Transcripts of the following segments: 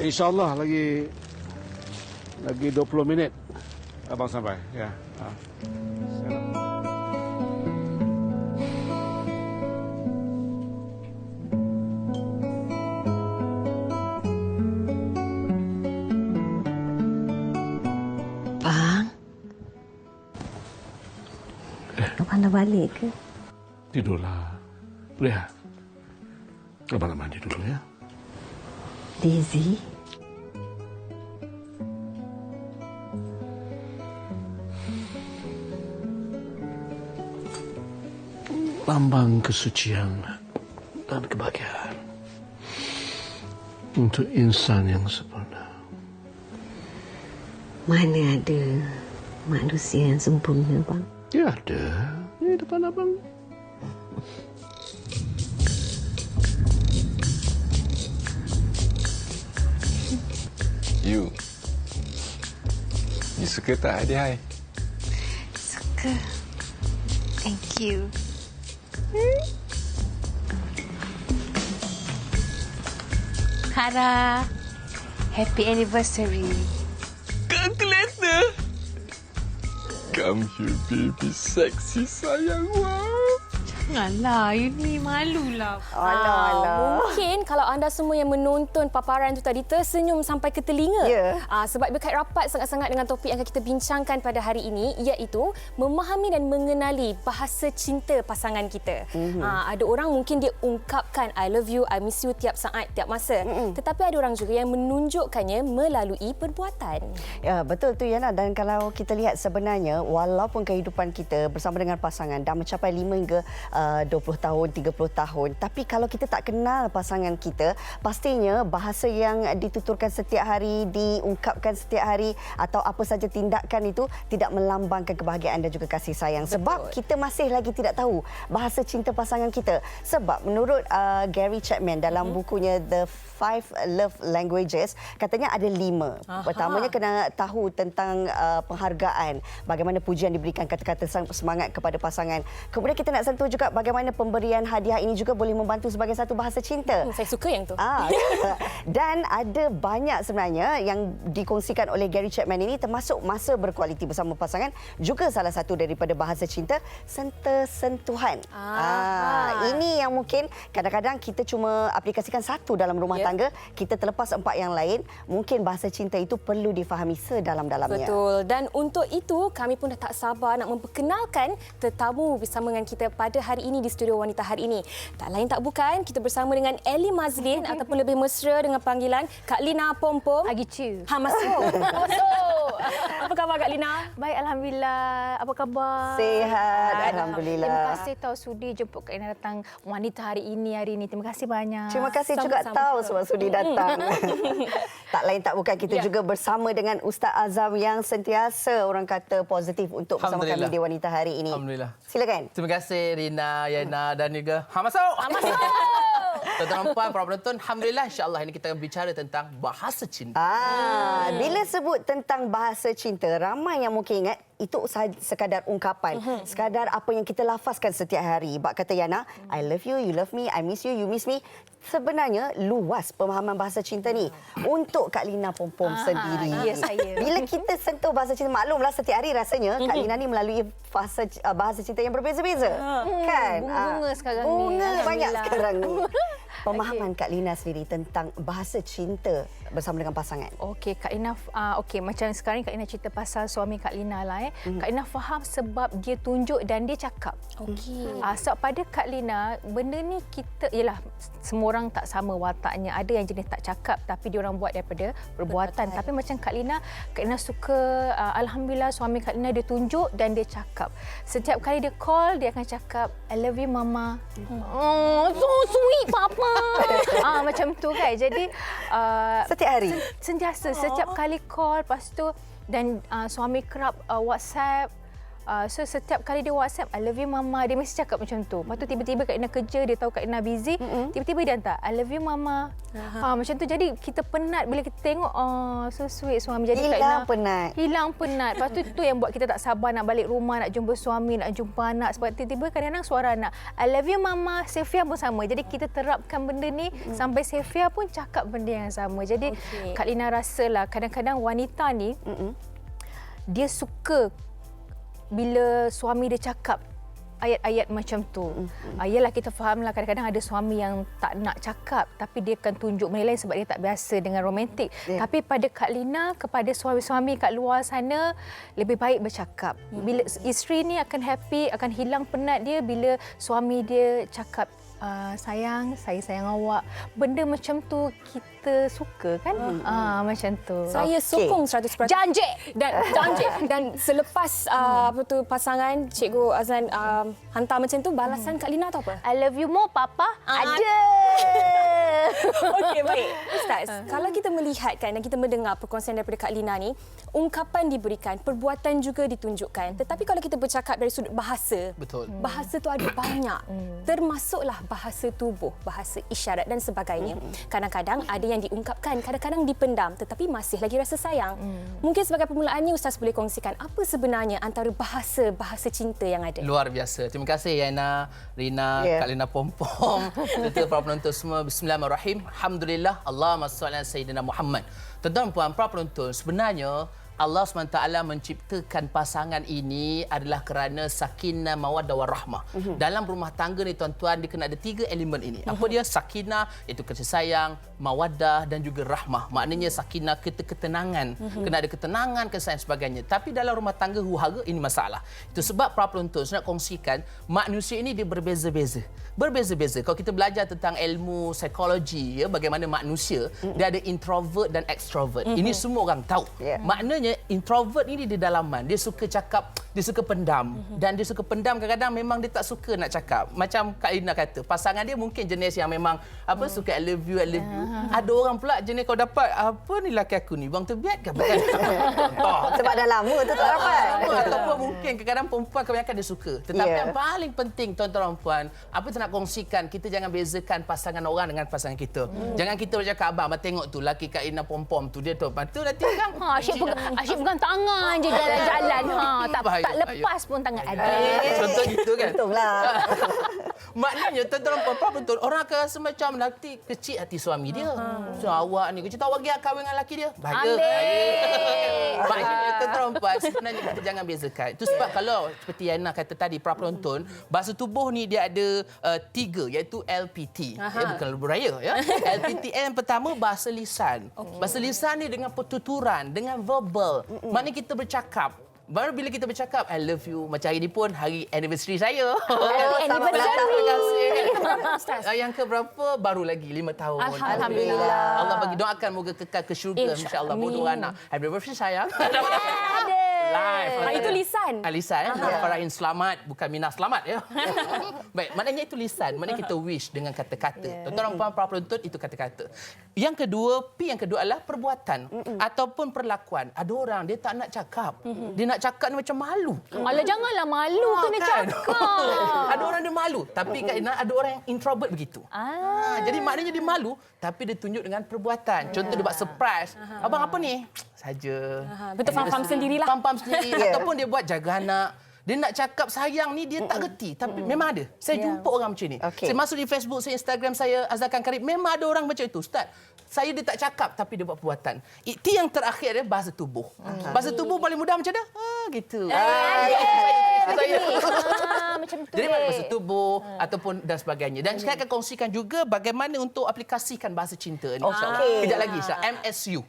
InsyaAllah lagi 20 minit abang sampai. Ya. Bang. Abang dah balik ke? Tidurlah. Lihat. Abang nak mandi dulu ya. Daisy. Lambang kesucian dan kebahagiaan untuk insan yang sempurna. Mana ada manusia yang sempurna, bang? Ya ada. Di depan abang. You suka tak hadiah hai? Suka. Thank you. Kara, happy anniversary. Calculator. Come here, baby, sexy sayang. Wow. Janganlah, you ni malulah. Mungkin kalau anda semua yang menonton paparan itu tadi tersenyum sampai ke telinga. Ya. Sebab berkait rapat sangat-sangat dengan topik yang akan kita bincangkan pada hari ini, iaitu memahami dan mengenali bahasa cinta pasangan kita. Ada orang mungkin dia ungkapkan I love you, I miss you tiap saat, tiap masa. Tetapi ada orang juga yang menunjukkannya melalui perbuatan. Ya, betul tu Yana. Dan kalau kita lihat sebenarnya walaupun kehidupan kita bersama dengan pasangan dah mencapai 5 hingga 20 tahun, 30 tahun, tapi kalau kita tak kenal pasangan kita, pastinya bahasa yang dituturkan setiap hari, diungkapkan setiap hari atau apa saja tindakan itu tidak melambangkan kebahagiaan dan juga kasih sayang. Sebab kita masih lagi tidak tahu bahasa cinta pasangan kita. Sebab menurut Gary Chapman dalam bukunya The 5 Love Languages, katanya ada 5. Pertamanya kena tahu tentang penghargaan, bagaimana pujian diberikan, kata-kata semangat kepada pasangan. Kemudian kita nak sentuh juga bagaimana pemberian hadiah ini juga boleh membantu sebagai satu bahasa cinta. Saya suka yang tu. Dan ada banyak sebenarnya yang dikongsikan oleh Gary Chapman ini, termasuk masa berkualiti bersama pasangan, juga salah satu daripada bahasa cinta, sentuhan. Ini yang mungkin kadang-kadang kita cuma aplikasikan satu dalam rumah tangga, kita terlepas 4 yang lain. Mungkin bahasa cinta itu perlu difahami sedalam-dalamnya. Betul. Dan untuk itu, kami pun dah tak sabar nak memperkenalkan tetamu bersama dengan kita pada hari ini di Studio Wanita hari ini. Tak lain tak bukan, kita bersama dengan Ellie Mazlin ataupun lebih mesra dengan panggilan Kak Lina Pompom. Agicu. Masuk. Masuk. Apa khabar Kak Lina? Baik, Alhamdulillah. Apa khabar? Sihat, Alhamdulillah. Terima kasih tahu sudi jemput Kak Ina datang Wanita hari ini. Terima kasih banyak. Terima kasih juga Sama-sama. tahu sebab sudi datang. Tak lain tak bukan, kita juga bersama dengan Ustaz Azam yang sentiasa orang kata positif untuk bersama kami di Wanita hari ini. Alhamdulillah. Silakan. Terima kasih Rina, Yana dan juga masuk. Masuk. Tuan-tuan dan puan, para penonton, alhamdulillah insya-Allah ini kita akan bicara tentang bahasa cinta. Bila sebut tentang bahasa cinta, ramai yang mungkin ingat itu sekadar ungkapan, sekadar apa yang kita lafazkan setiap hari. Bak kata Yana, I love you, you love me, I miss you, you miss me. Sebenarnya luas pemahaman bahasa cinta ni untuk Kak Lina Pompom sendiri. Ya, saya. Bila kita sentuh bahasa cinta, maklumlah setiap hari rasanya Kak Lina ni melalui fasa bahasa cinta yang berbeza-beza. Kan? Bunga-bunga sekarang ni. Bunga banyak Alhamdulillah. sekarang ni. Pemahaman Kak Lina sendiri tentang bahasa cinta bersama dengan pasangan. Okey, Kak Ina, macam sekarang Kak Ina cerita pasal suami Kak Lina lah. Kak Lina faham sebab dia tunjuk dan dia cakap. Okey. Sebab pada Kak Lina, benda ni kita, ialah semua orang tak sama wataknya. Ada yang jenis tak cakap tapi dia orang buat daripada perbuatan. Tapi macam Kak Lina suka, Alhamdulillah suami Kak Lina dia tunjuk dan dia cakap. Setiap kali dia call, dia akan cakap, I love you Mama. Oh, so sweet Papa. Macam tu kan. Jadi Setiap hari? Sentiasa. Setiap kali call, lepas tu dan suami kerap WhatsApp, So setiap kali dia WhatsApp, I love you mama, dia mesti cakap macam tu. Lepas tu tiba-tiba Kak Ina kerja, dia tahu Kak Ina busy, tiba-tiba dia hantar, I love you mama. Macam tu, jadi kita penat bila kita tengok, so sweet suami. Jadi Kak Ina hilang penat. Lepas tu yang buat kita tak sabar nak balik rumah, nak jumpa suami, nak jumpa anak. Sebab tiba-tiba kadang-kadang suara anak, I love you mama. Sefia pun sama. Jadi kita terapkan benda ni sampai Sefia pun cakap benda yang sama. Jadi Kak Lina rasalah kadang-kadang wanita ni dia suka bila suami dia cakap ayat-ayat macam tu. Yalah, kita fahamlah kadang-kadang ada suami yang tak nak cakap tapi dia akan tunjuk benda lain sebab dia tak biasa dengan romantik. Tapi pada Kak Lina, kepada suami-suami kat luar sana, lebih baik bercakap. Bila isteri ni akan happy, akan hilang penat dia bila suami dia cakap, sayang, saya sayang awak. Benda macam tu kita suka kan? Macam tu. Saya sokong 100%. Janji. Dan selepas pasangan Cikgu Azlan hantar macam tu, balasan Kak Lina tu apa? I love you more, Papa. Ada. Okey, baik. Ustaz, kalau kita melihat kan dan kita mendengar perkongsian daripada Kak Lina ni, ungkapan diberikan, perbuatan juga ditunjukkan. Tetapi kalau kita bercakap dari sudut bahasa, Betul. Bahasa tu ada banyak. Termasuklah bahasa tubuh, bahasa isyarat dan sebagainya. Kadang-kadang ada yang diungkapkan, kadang-kadang dipendam, tetapi masih lagi rasa sayang. Mungkin sebagai permulaannya Ustaz boleh kongsikan apa sebenarnya antara bahasa cinta yang ada? Luar biasa. Terima kasih Yana, Rina, Kak Lina Pom-Pom, serta para penonton semua. Bismillahirrahmanirrahim. Alhamdulillah. Allahumma salli ala Sayyidina Muhammad. Tuan-tuan puan, para penonton, sebenarnya Allah SWT menciptakan pasangan ini adalah kerana sakinah, mawaddah, warahmah. Dalam rumah tangga ni tuan-tuan, dia kena ada 3 elemen ini. Apa dia? Sakinah, iaitu kasih sayang, mawaddah dan juga rahmah. Maknanya sakinah, ketenangan. Kena ada ketenangan, kasih sayang sebagainya. Tapi dalam rumah tangga huru-hara, ini masalah. Itu sebab para penonton, saya nak kongsikan, manusia ini dia berbeza-beza. Berbeza-beza. Kalau kita belajar tentang ilmu psikologi, ya, bagaimana manusia, dia ada introvert dan extrovert. Ini semua orang tahu. Maknanya introvert ini di dalaman, dia suka cakap, dia suka pendam. Dan dia suka pendam, kadang-kadang memang dia tak suka nak cakap. Macam Kak Lina kata, pasangan dia mungkin jenis yang memang suka I love you, I love you. Ada orang pula jenis kau dapat, apa ni laki aku ni, bang terbiat ke? Sebab dah lama tu tak dapat. Ataupun mungkin kadang-kadang perempuan kebanyakan dia suka. Tetapi yang paling penting tuan-tuan dan puan, apa tu nak kongsikan, kita jangan bezakan pasangan orang dengan pasangan kita. Jangan kita bercakap, abang tengok tu laki Kak Lina Pom-Pom tu, dia tu nanti kan Asyik pegang tangan je jalan-jalan. Tak lepas pun tangan ada. Contoh gitu kan? Betul lah. Maknanya tuan-tuan dan betul, orang akan rasa macam nanti kecil hati suami dia. So awak ni kecil, tahu bagi kahwin dengan lelaki dia. Bahaya. Maknanya tuan-tuan dan sebenarnya kita jangan bezakan. Itu sebab kalau seperti Yana kata tadi, para penonton, bahasa tubuh ni dia ada 3, iaitu LPT. Bukan lebuh raya. Ya? LPT yang pertama, bahasa lisan. Bahasa lisan ni dengan pertuturan, dengan verbal. Maknanya kita bercakap. Baru bila kita bercakap, I love you. Macam hari ni pun hari anniversary saya. Yang ke berapa? Baru lagi 5 tahun. Alhamdulillah. Allah bagi doakan moga kekal ke syurga. Insya-Allah. Bodoh anak. Happy birthday sayang. Live. Itu lisan. Lisan. Farahin selamat. Bukan Minah selamat. Ya. Baik. Maknanya itu lisan. Maknanya kita wish dengan kata-kata. Tuan-tuan dan para penonton, itu kata-kata. Yang kedua, P yang kedua adalah perbuatan. Ataupun perlakuan. Ada orang dia tak nak cakap. Dia nak cakap ni macam malu. Alah, janganlah malu, kena cakap. Ada orang dia malu. Tapi Kak Ina, ada orang yang introvert begitu. Jadi maknanya dia malu, tapi dia tunjuk dengan perbuatan. Contoh dia buat surprise. Abang apa ni? Saja. Betul, faham sendirilah. Faham sendiri. Ataupun dia buat jaga anak. Dia nak cakap sayang ni, dia tak reti. Tapi memang ada. Saya jumpa orang macam ni. Saya masuk di Facebook, saya Instagram saya, Azalkan Karib. Memang ada orang macam itu. Ustaz, dia tak cakap tapi dia buat perbuatan. Itu yang terakhir adalah bahasa tubuh. Bahasa tubuh paling mudah macam mana? Gitu. Macam tu. Jadi bahasa tubuh ataupun dan sebagainya. Dan saya akan kongsikan juga bagaimana untuk aplikasikan bahasa cinta ni. InsyaAllah. Kejap lagi, MSU.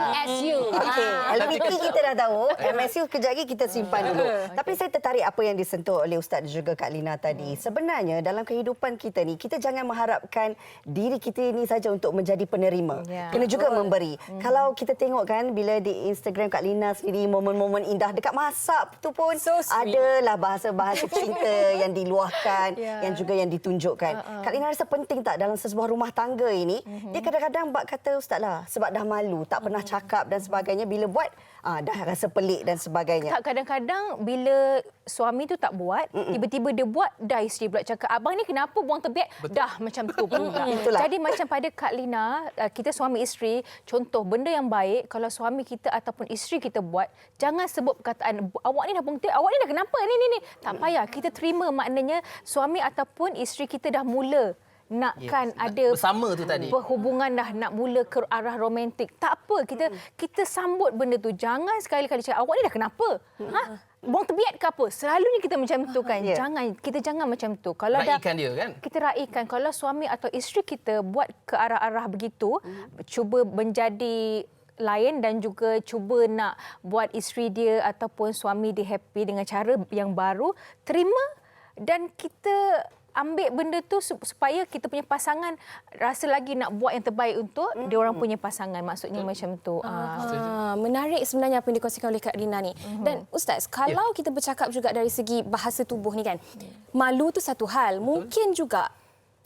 MSU. Okey, LPT kita dah tahu. MSU kejap lagi kita simpan dulu. Tapi saya tertarik apa yang disentuh oleh Ustaz dan juga Kak Lina tadi. Sebenarnya dalam kehidupan kita ni, kita jangan mengharapkan diri kita ini saja untuk menjadi penerima. Kena juga memberi. Kalau kita tengok kan, bila di Instagram Kak Lina sendiri, momen-momen indah dekat masak tu pun adalah bahasa-bahasa cinta yang diluahkan, yang juga yang ditunjukkan. Kak Lina rasa penting tak dalam sebuah rumah tangga ini, dia kadang-kadang bak kata Ustaz lah, sebab dah malu, tak pernah cakap dan sebagainya, bila buat dah rasa pelik dan sebagainya. Kadang-kadang bila suami tu tak buat, tiba-tiba dia buat, dah isteri pula cakap, abang ni kenapa buang tebiat? Dah macam tu pula. Jadi macam pada Kak Lina, kita suami isteri, contoh benda yang baik, kalau suami kita ataupun isteri kita buat, jangan sebut perkataan, awak ni dah buang tebiat, awak ni dah kenapa? Ni. Tak payah, kita terima, maknanya suami ataupun isteri kita dah mula nakkan ada bersama tu tadi. Berhubungan dah nak mula ke arah romantik. Tak apa, kita sambut benda tu. Jangan sekali-kali cakap, awak ni dah kenapa? Buang tebiat ke apa? Selalunya kita macam tu kan. Kita jangan macam tu. Kalau Raikan dia kan? Kita raikan. Kalau suami atau isteri kita buat ke arah-arah begitu, cuba menjadi lain dan juga cuba nak buat isteri dia ataupun suami dia happy dengan cara yang baru, terima dan kita ambil benda tu supaya kita punya pasangan rasa lagi nak buat yang terbaik untuk dia orang punya pasangan. Maksudnya macam tu. Menarik sebenarnya apa yang dikongsikan oleh Kak Rina ni. Dan Ustaz, kalau kita bercakap juga dari segi bahasa tubuh ni kan, malu tu satu hal. Mungkin juga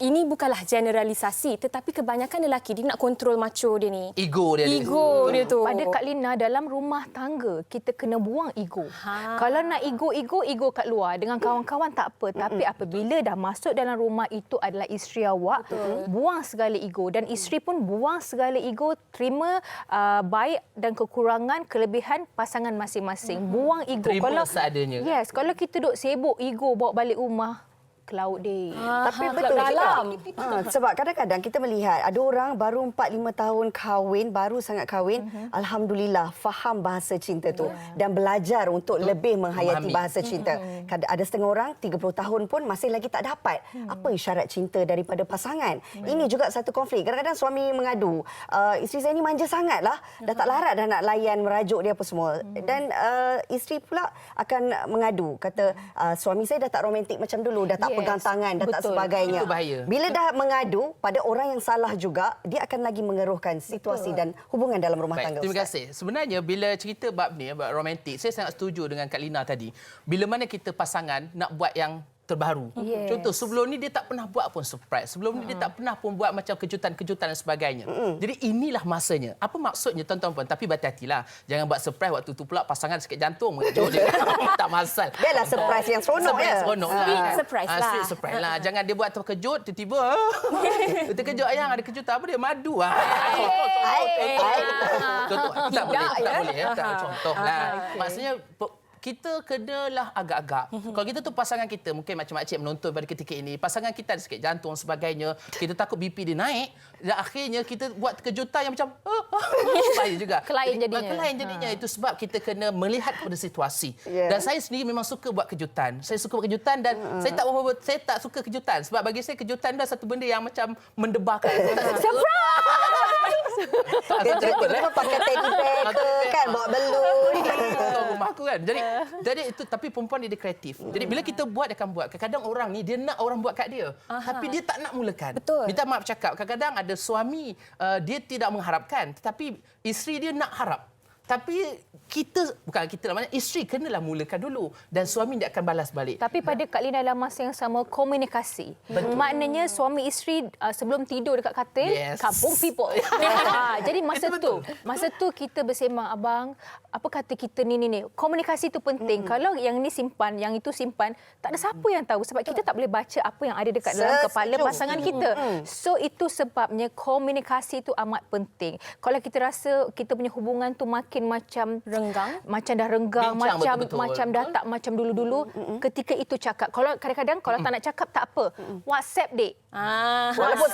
ini bukanlah generalisasi, tetapi kebanyakan lelaki dia nak kontrol macho dia ni. Ego dia tu. Pada Kak Lina, dalam rumah tangga, kita kena buang ego. Kalau nak ego kat luar, dengan kawan-kawan tak apa. Tapi apabila dah masuk dalam rumah, itu adalah isteri awak, buang segala ego. Dan isteri pun buang segala ego, terima baik dan kekurangan, kelebihan pasangan masing-masing. Buang ego. Terima seadanya. Yes, kalau kita duk sibuk ego bawa balik rumah, ke laut dia. Tapi betul dalam. Sebab kadang-kadang kita melihat ada orang baru 4-5 tahun kahwin, baru sangat kahwin, alhamdulillah faham bahasa cinta tu dan belajar untuk lebih menghayati bahasa cinta. Ada setengah orang 30 tahun pun masih lagi tak dapat apa isyarat cinta daripada pasangan. Ini juga satu konflik. Kadang-kadang suami mengadu, isteri saya ni manja sangatlah, dah tak larat dah nak layan merajuk dia apa semua. Dan isteri pula akan mengadu, kata suami saya dah tak romantik macam dulu, dah tak pegang tangan dan tak sebagainya. Itu bahaya. Bila dah mengadu pada orang yang salah juga, dia akan lagi mengeruhkan situasi dan hubungan dalam rumah tangga. Terima kasih. Sebenarnya bila cerita bab ni, bab romantik, saya sangat setuju dengan Kak Lina tadi. Bila mana kita pasangan nak buat yang terbaru. Contoh, sebelum ni dia tak pernah buat pun surprise. Sebelum ni dia tak pernah pun buat macam kejutan-kejutan dan sebagainya. Jadi inilah masanya. Apa maksudnya tuan-tuan puan? Tapi berhati-hatilah. Jangan buat surprise waktu tu pula pasangan sakit jantung mengejut dia. Tak masal. Biarlah surprise yang seronok ya. Sweet surprise lah. Sweet surprise lah. Jangan dia buat terkejut, tiba-tiba terkejut ayang ada kejutan apa dia? Madu. Contoh. Tak boleh. Contoh lah. Maksudnya kita kenalah agak-agak. Kalau kita tu pasangan kita, mungkin macam makcik menonton pada ketika ini, pasangan kita ada sakit jantung sebagainya, kita takut BP dia naik, dan akhirnya kita buat kejutan yang macam bahaya juga. Kelain jadinya. Itu sebab kita kena melihat kepada situasi. Dan saya sendiri memang suka buat kejutan. Saya suka buat kejutan dan saya tak suka kejutan. Sebab bagi saya kejutan dah satu benda yang macam mendebarkan. Dia pakai teddy bear kan, bawa belon. Rumah aku kan. Jadi itu, tapi perempuan dia kreatif. Jadi bila kita buat, dia akan buat. Kadang-kadang orang ni dia nak orang buat kat dia. Tapi dia tak nak mulakan. Betul. Minta maaf cakap. Kadang-kadang ada suami dia tidak mengharapkan, tetapi isteri dia nak harap. Tapi bukan kita lah, isteri kenalah mulakan dulu dan suami dia akan balas balik. Tapi pada Kak Lina dalam masa yang sama, komunikasi. Maknanya suami isteri sebelum tidur dekat katil, kampung people. Jadi masa tu kita bersembang, abang, apa kata kita ni. Komunikasi tu penting. Kalau yang ni simpan, yang itu simpan, tak ada siapa yang tahu sebab kita tak boleh baca apa yang ada dekat dalam kepala pasangan kita. So itu sebabnya komunikasi tu amat penting. Kalau kita rasa kita punya hubungan tu makin macam renggang, macam dah renggang, macam dah tak macam dulu-dulu, ketika itu cakap. Kalau kadang-kadang kalau tak nak cakap tak apa, WhatsApp dek. Walaupun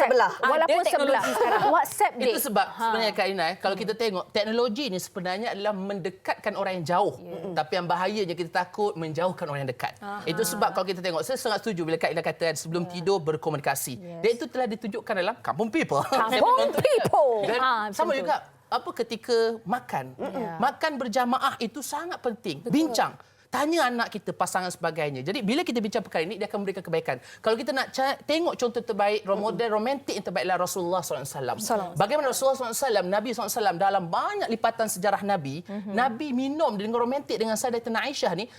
sebelah sekarang WhatsApp dek. Itu sebab sebenarnya Kak Ina, kalau kita tengok teknologi ni sebenarnya adalah mendekatkan orang yang jauh. Tapi yang bahayanya kita takut menjauhkan orang yang dekat. Itu sebab kalau kita tengok, saya sangat setuju bila Kak Ina kata sebelum tidur berkomunikasi. Dan itu telah ditunjukkan dalam Kampung People. Kampung People. Dan sama juga ketika makan. Makan berjamaah itu sangat penting. Bincang. Tanya anak kita, pasangan sebagainya. Jadi bila kita bincang perkara ini, dia akan memberikan kebaikan. Kalau kita nak tengok contoh terbaik, model romantik yang terbaiklah Rasulullah SAW. Bagaimana Rasulullah SAW, Nabi SAW dalam banyak lipatan sejarah Nabi, Nabi minum dengan romantik dengan Sayyidatina Aisyah ni,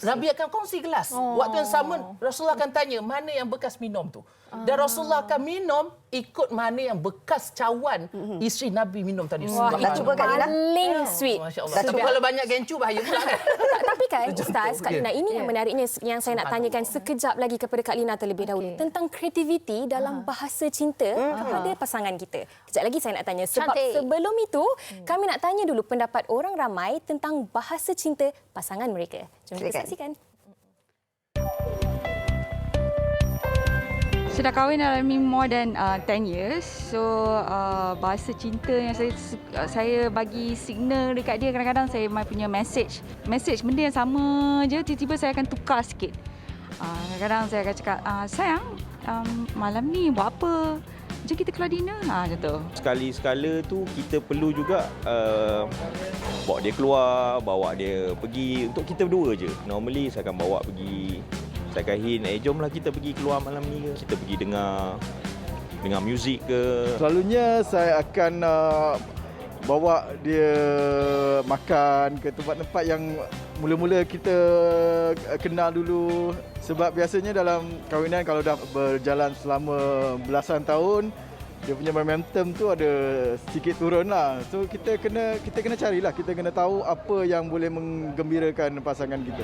Nabi akan kongsi gelas. Waktu yang sama, Rasulullah akan tanya, mana yang bekas minum tu? Dan Rasulullah akan minum ikut mana yang bekas cawan isteri Nabi minum tadi. Dah cuba Kak Lina? Paling sweet. Masya Allah. Tapi kalau banyak gencu bahaya pula kan? Tapi Tapi kan Ustaz, Kak Lina, ini yang menariknya yang saya nak tanyakan sekejap lagi kepada Kak Lina terlebih dahulu tentang kreativiti dalam bahasa cinta kepada pasangan kita. Kejap lagi saya nak tanya sebab sebelum itu kami nak tanya dulu pendapat orang ramai tentang bahasa cinta pasangan mereka. Jom kita saksikan. Sudah kahwin dalam more than 10 years. So bahasa cinta yang saya bagi signal dekat dia, kadang-kadang saya punya message benda yang sama je, tiba-tiba saya akan tukar sikit. Kadang-kadang saya akan cakap, sayang, malam ni buat apa? Jom kita keluar dinner. Macam tu. Sekali-sekala tu kita perlu juga bawa dia keluar, bawa dia pergi. Untuk kita berdua je. Normally saya akan bawa pergi. Saya akan hint, jomlah kita pergi keluar malam ni ke. Kita pergi dengar muzik ke. Selalunya saya akan bawa dia makan ke tempat-tempat yang mula-mula kita kenal dulu. Sebab biasanya dalam kahwinan kalau dah berjalan selama belasan tahun, dia punya momentum tu ada sedikit turun lah. So kita kena carilah, kita kena tahu apa yang boleh menggembirakan pasangan kita.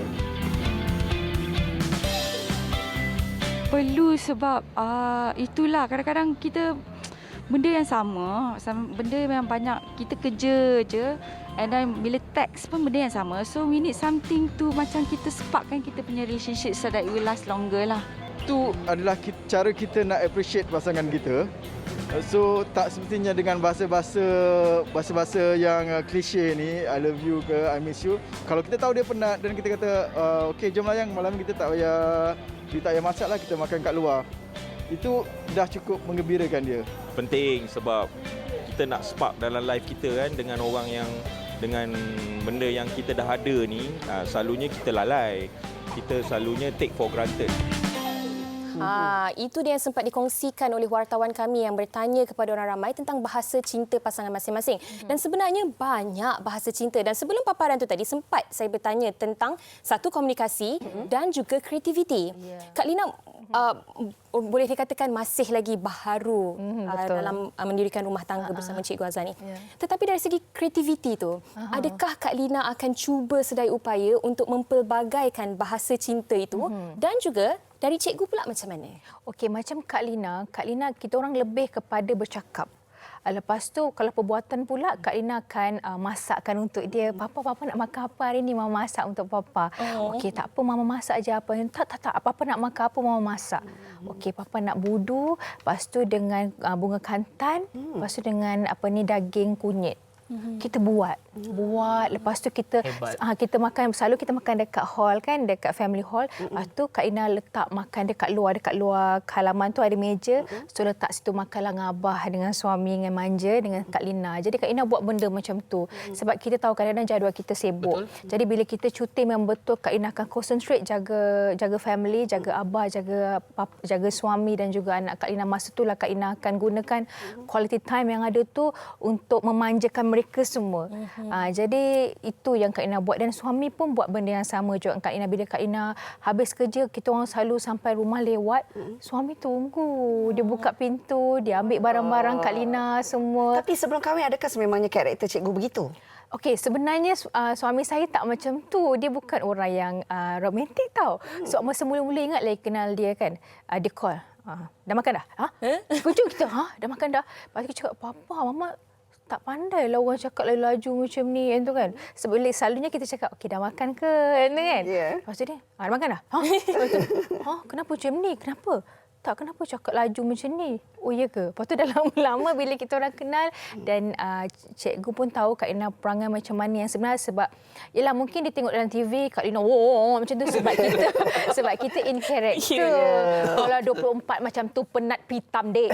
Perlu sebab itulah kadang-kadang kita benda yang sama, benda yang banyak kita kerja je, and then bila teks pun benda yang sama. So we need something to macam kita sparkkan kita punya relationship so that it will last longer lah. Itu adalah cara kita nak appreciate pasangan kita. So tak semestinya dengan bahasa-bahasa yang klise ni, I love you ke I miss you. Kalau kita tahu dia penat dan kita kata okey jomlah yang malam kita tak payah masak lah, kita makan kat luar. Itu dah cukup menggembirakan dia. Penting sebab kita nak spark dalam life kita kan, dengan orang yang dengan benda yang kita dah ada ni, selalunya kita lalai. Kita selalunya take for granted. Itu dia yang sempat dikongsikan oleh wartawan kami yang bertanya kepada orang ramai tentang bahasa cinta pasangan masing-masing. Dan sebenarnya banyak bahasa cinta. Dan sebelum paparan tu tadi sempat saya bertanya tentang satu komunikasi dan juga kreativiti. Kak Lina, boleh dikatakan masih lagi baharu dalam mendirikan rumah tangga bersama Cikgu Azani. Tetapi dari segi kreativiti tu, adakah Kak Lina akan cuba sedaya upaya untuk mempelbagaikan bahasa cinta itu dan juga dari cikgu pula macam mana? Okey, macam Kak Lina, kita orang lebih kepada bercakap. Lepas tu kalau perbuatan pula, Kak Lina akan masakkan untuk dia. Papa nak makan apa hari ni? Mama masak untuk Papa. Okey, tak apa, Mama masak aja apa. Tak. Papa nak makan apa? Mama masak. Okey, Papa nak budu. Lepas tu dengan bunga kantan. Lepas tu dengan daging kunyit. Kita buat. Lepas tu kita makan, selalu kita makan dekat hall kan, dekat family hall. Lepas tu Kak Ina letak makan dekat luar halaman tu ada meja. So letak situ makanlah dengan abah, dengan suami, dengan manja, dengan Kak Lina. Jadi Kak Ina buat benda macam tu. Sebab kita tahu kadang-kadang jadual kita sibuk. Jadi bila kita cuti memang betul Kak Ina akan concentrate jaga family, jaga abah, jaga suami dan juga anak Kak Lina. Masa itulah Kak Ina akan gunakan quality time yang ada tu untuk memanjakan mereka semua. Jadi itu yang Kak Ina buat dan suami pun buat benda yang sama juga Kak Ina. Bila Kak Ina habis kerja, kita orang selalu sampai rumah lewat, suami tunggu. Dia buka pintu, dia ambil barang-barang Kak Lina semua. Tapi sebelum kahwin adakah sememangnya karakter cikgu begitu? Okey, sebenarnya suami saya tak macam tu. Dia bukan orang yang romantik tau. So masa mula-mula ingat lagi kenal dia kan, dia call. Dah makan dah? Kejut kita. Dah makan dah? Lepas tu kita cakap, Papa, Mama tak pandai lah orang cakap laju macam ni kan tu kan. Sebab selalunya kita cakap, okey dah makan ke kan. Lepas tu dia, dah makan dah? Kenapa macam ni? Kenapa? Tak, kenapa cakap laju macam ni? Oh ya ke? Lepas tu dah lama-lama bila kita orang kenal dan cikgu pun tahu Kak Lina perangai macam mana yang sebenarnya sebab yelah mungkin dia tengok dalam TV Kak Lina macam tu sebab kita in character. Kalau 24 macam tu penat pitam dek.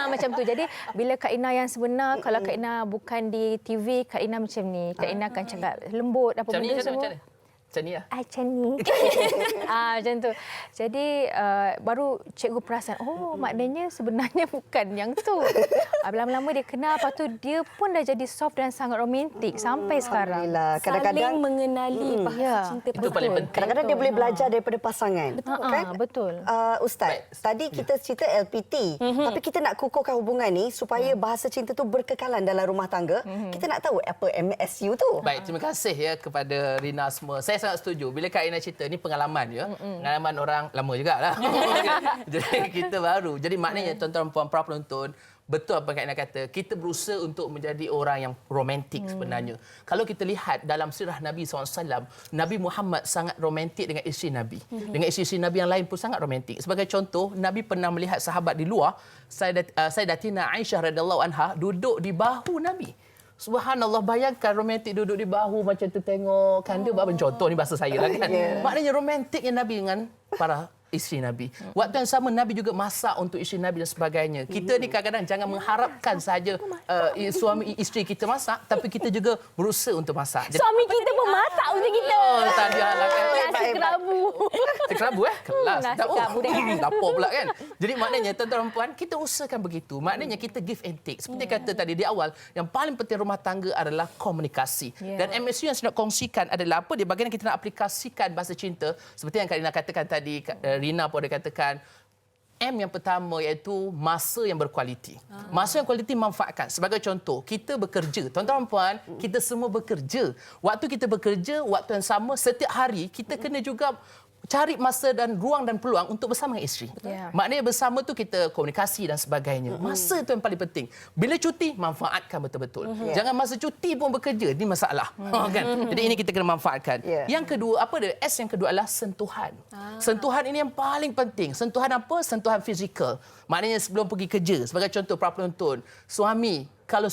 Macam tu. Jadi bila Kak Lina yang sebenar, kalau Kak Lina bukan di TV, Kak Lina macam ni. Kak Lina akan cakap lembut apa benda semua. Macam ni lah. Macam ni. Macam tu. Jadi baru cikgu perasan, maknanya sebenarnya bukan yang tu. Lama-lama dia kenal, lepas tu dia pun dah jadi soft dan sangat romantik sampai sekarang. Kadang-kadang saling mengenali bahasa cinta. Itu paling penting. Kadang-kadang dia boleh belajar daripada pasangan. Betul kan? Betul. Ustaz, tadi kita cerita LPT. Tapi kita nak kukuhkan hubungan ni supaya bahasa cinta tu berkekalan dalam rumah tangga. Kita nak tahu apa MSU tu. Baik, terima kasih ya kepada Rina semua. Saya saya sangat setuju. Bila Kak Ina cerita, ni pengalaman ya. Pengalaman orang lama jugalah. Jadi kita baru. Jadi maknanya tuan-tuan puan para penonton, betul apa Kak Ina kata, kita berusaha untuk menjadi orang yang romantik sebenarnya. Kalau kita lihat dalam sirah Nabi SAW, Nabi Muhammad sangat romantik dengan isteri Nabi. Dengan isteri Nabi yang lain pun sangat romantik. Sebagai contoh, Nabi pernah melihat sahabat di luar, Sayyidatina Aisyah radhiyallahu anha duduk di bahu Nabi. Subhanallah, bayangkan romantik duduk di bahu macam tu tengok. Kan dia buat contoh ni bahasa saya lah kan. Maknanya romantiknya Nabi dengan para isteri Nabi. Waktu yang sama Nabi juga masak untuk isteri Nabi dan sebagainya. Kita ni kadang-kadang jangan mengharapkan saja suami isteri kita masak, tapi kita juga berusaha untuk masak. Suami kita pun masak untuk kita. Oh, tahniah lah kan. Nasi kerabu. Nasi kerabu kelas. Nasi kerabu dah. Dapur pula kan. Jadi maknanya tuan-tuan dan puan, kita usahakan begitu. Maknanya kita give and take. Seperti kata tadi di awal, yang paling penting rumah tangga adalah komunikasi. Dan MSU yang saya nak kongsikan adalah apa dia, bagaimana kita nak aplikasikan bahasa cinta. Seperti yang Kak Rina katakan tadi, Rina pun ada katakan, M yang pertama iaitu masa yang berkualiti. Masa yang kualiti manfaatkan. Sebagai contoh, kita bekerja. Tuan-tuan dan puan, kita semua bekerja. Waktu kita bekerja, waktu yang sama, setiap hari kita kena juga cari masa dan ruang dan peluang untuk bersama dengan isteri. Maknanya bersama tu kita komunikasi dan sebagainya. Masa tu yang paling penting. Bila cuti, manfaatkan betul-betul. Jangan masa cuti pun bekerja, ini masalah. Kan? Jadi ini kita kena manfaatkan. Yang kedua, apa dia? S yang kedua adalah sentuhan. Sentuhan ini yang paling penting. Sentuhan apa? Sentuhan fizikal. Maknanya sebelum pergi kerja, sebagai contoh para penonton, suami, kalau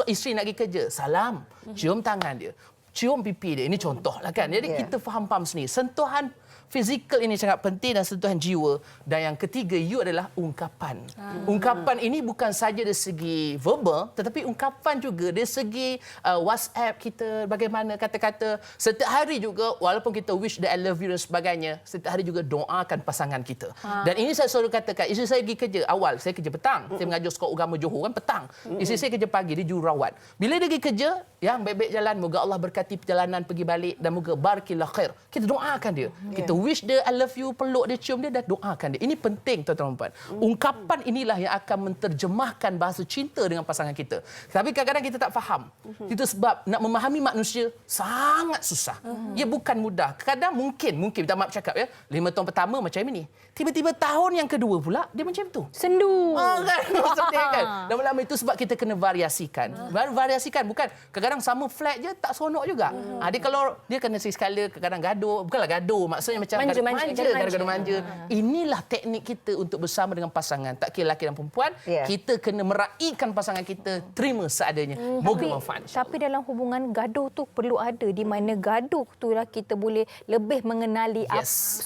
isteri nak pergi kerja, salam, cium tangan dia, cium pipi dia. Ini contohlah kan. Jadi kita faham sendiri. Sentuhan fizikal ini sangat penting dan sentuhan jiwa. Dan yang ketiga, adalah ungkapan. Ungkapan ini bukan saja dari segi verbal, tetapi ungkapan juga dari segi WhatsApp kita, bagaimana kata-kata. Setiap hari juga, walaupun kita wish that I love you dan sebagainya, setiap hari juga doakan pasangan kita. Dan ini saya selalu katakan, isteri saya pergi kerja awal, saya kerja petang. Saya mengajar sekolah agama Johor kan petang. Isteri saya kerja pagi, dia jururawat. Bila dia pergi kerja, yang baik-baik jalan, moga Allah berkati perjalanan pergi balik dan moga barakillah khair. Kita doakan dia. Kita wish dia, I love you, peluk dia, cium dia, dan doakan dia. Ini penting tuan-tuan dan puan. Ungkapan inilah yang akan menterjemahkan bahasa cinta dengan pasangan kita. Tapi kadang-kadang kita tak faham. Itu sebab nak memahami manusia sangat susah. Ia bukan mudah. Kadang mungkin kita maaf cakap ya, 5 tahun pertama macam ini. Tiba-tiba tahun yang kedua pula dia macam tu. Sendu. Kan? Maksudnya kan. Lama-lama itu sebab kita kena variasikan. Variasikan bukan kadang-kadang sama flat je tak seronok juga. Dia kalau dia kena sekali kadang-kadang gaduh, bukanlah gaduh, maksudnya macam manja. Inilah teknik kita untuk bersama dengan pasangan. Tak kira lelaki dan perempuan, kita kena meraihkan pasangan kita terima seadanya. Moga manfaat. Tapi dalam hubungan gaduh tu perlu ada di mana gaduh tu lah kita boleh lebih mengenali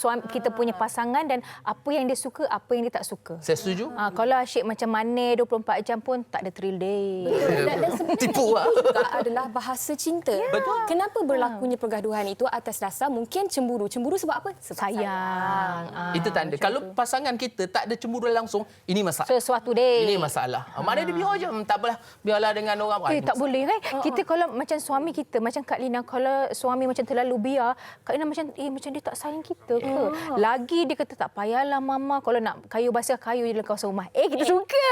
suami kita punya pasangan dan apa yang dia suka, apa yang dia tak suka. Saya setuju. Kalau asyik macam mana 24 jam pun tak ada thrill day. Dan tipu juga adalah bahasa cinta. Betul. Kenapa berlakunya pergaduhan itu atas dasar mungkin cemburu. Cemburu sebab apa? Sebab sayang. Itu tanda. Kalau pasangan kita tak ada cemburu langsung, ini masalah. Sesuatu day. Ini masalah. Maknanya dia biar je. Tak apalah. Biarlah dengan orang lain. Tak boleh kan? Kita kalau macam suami kita, macam Kak Lina, kalau suami macam terlalu biar, Kak Lina macam dia tak sayang kita ke? Lagi dia kata tak payahlah mama, kalau nak kayu basah kayu je dalam kawasan rumah. Kita suka.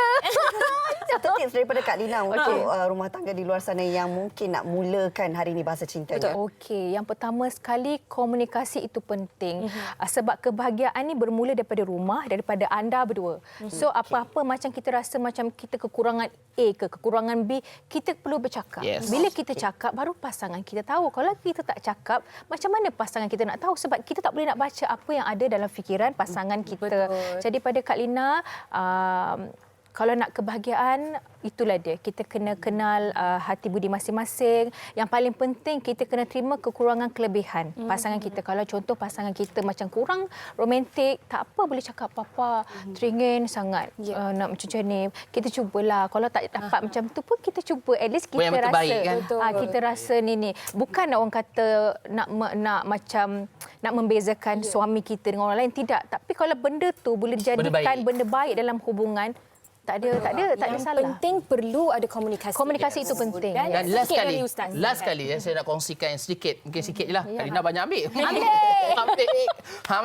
Satu tips daripada Kak Lina untuk rumah tangga di luar sana yang mungkin nak mulakan hari ini bahasa cinta. Okey, yang pertama sekali komunikasi itu penting. Sebab kebahagiaan ni bermula daripada rumah, daripada anda berdua. So apa-apa macam kita rasa macam kita kekurangan A ke kekurangan B, kita perlu bercakap. Bila kita cakap baru pasangan kita tahu. Kalau kita tak cakap, macam mana pasangan kita nak tahu? Sebab kita tak boleh nak baca apa yang ada dalam fikiran pasangan kita. Jadi pada Kak Lina, kalau nak kebahagiaan, itulah dia. Kita kena kenal hati budi masing-masing. Yang paling penting, kita kena terima kekurangan kelebihan pasangan kita. Kalau contoh pasangan kita macam kurang romantik, tak apa, boleh cakap, papa teringin sangat nak macam ni. Kita cubalah. Kalau tak dapat macam tu pun, kita cuba. At least kita rasa. Terbaik, kan? Kita rasa ni. Bukan orang kata nak membezakan suami kita dengan orang lain. Tidak. Tapi kalau benda tu boleh dijadikan benda baik dalam hubungan, Tak ada Yang salah. penting perlu ada komunikasi. Komunikasi itu penting. Dan Dan sikit dari Ustaz. last kali saya nak kongsikan yang sedikit. Mungkin sikit je lah. Karina banyak ambil. Ambil.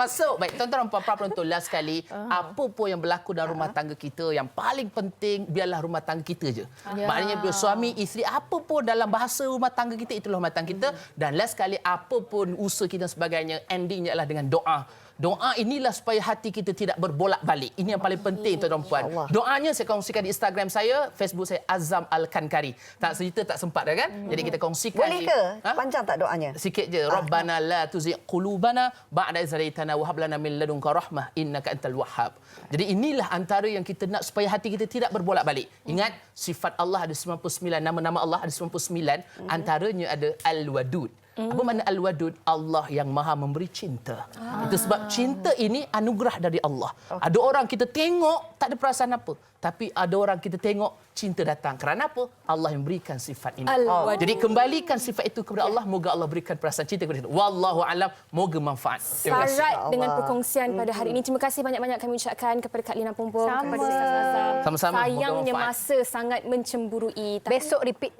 Masuk. Baik, tuan-tuan dan puan-puan penonton, last kali. Apa pun yang berlaku dalam rumah tangga kita, yang paling penting biarlah rumah tangga kita je. Maknanya bila suami, isteri, apa pun dalam bahasa rumah tangga kita, itulah rumah tangga kita. Dan last kali, apa pun usaha kita dan sebagainya, endingnya adalah dengan doa. Doa inilah supaya hati kita tidak berbolak-balik. Ini yang paling penting, tuan-tuan dan puan. Doanya saya kongsikan di Instagram saya, Facebook saya, Azam Al-Kankari. Tak cerita, tak sempat dah kan? Jadi kita kongsikan. Boleh ke? Panjang tak doanya? Sikit je. Rabbana la tuzigh qulubana ba'da idh hadaytana wa hab lana min ladunka rahmah innaka antal wahhab. Jadi inilah antara yang kita nak supaya hati kita tidak berbolak-balik. Ingat, sifat Allah ada 99, nama-nama Allah ada 99, antaranya ada Al-Wadud. Apa makna Al-Wadud? Allah yang maha memberi cinta. Itu sebab cinta ini anugerah dari Allah. Ada orang kita tengok tak ada perasaan apa. Tapi ada orang kita tengok cinta datang. Kerana apa? Allah yang berikan sifat ini. Jadi kembalikan sifat itu kepada Allah. Moga Allah berikan perasaan cinta kepada kita. Wallahu alam. Moga manfaat. Terima kasih. Sarat dengan perkongsian pada hari ini. Terima kasih banyak-banyak kami ucapkan kepada Kak Lina Pompom. Kepada Ustaz Azam. Sama-sama. Sayangnya masa sangat mencemburui. Besok repeat.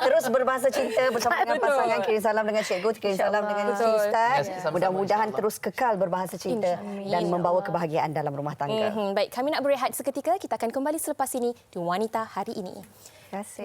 Terus berbahasa cinta bersama dengan pasangan. Kirim salam dengan cikgu, kirim salam dengan isteri Ustaz. Mudah-mudahan terus kekal berbahasa cinta dan membawa kebahagiaan dalam rumah tangga. Baik, kami nak berehat seketika. Kita akan kembali selepas ini di Wanita Hari Ini. Terima kasih.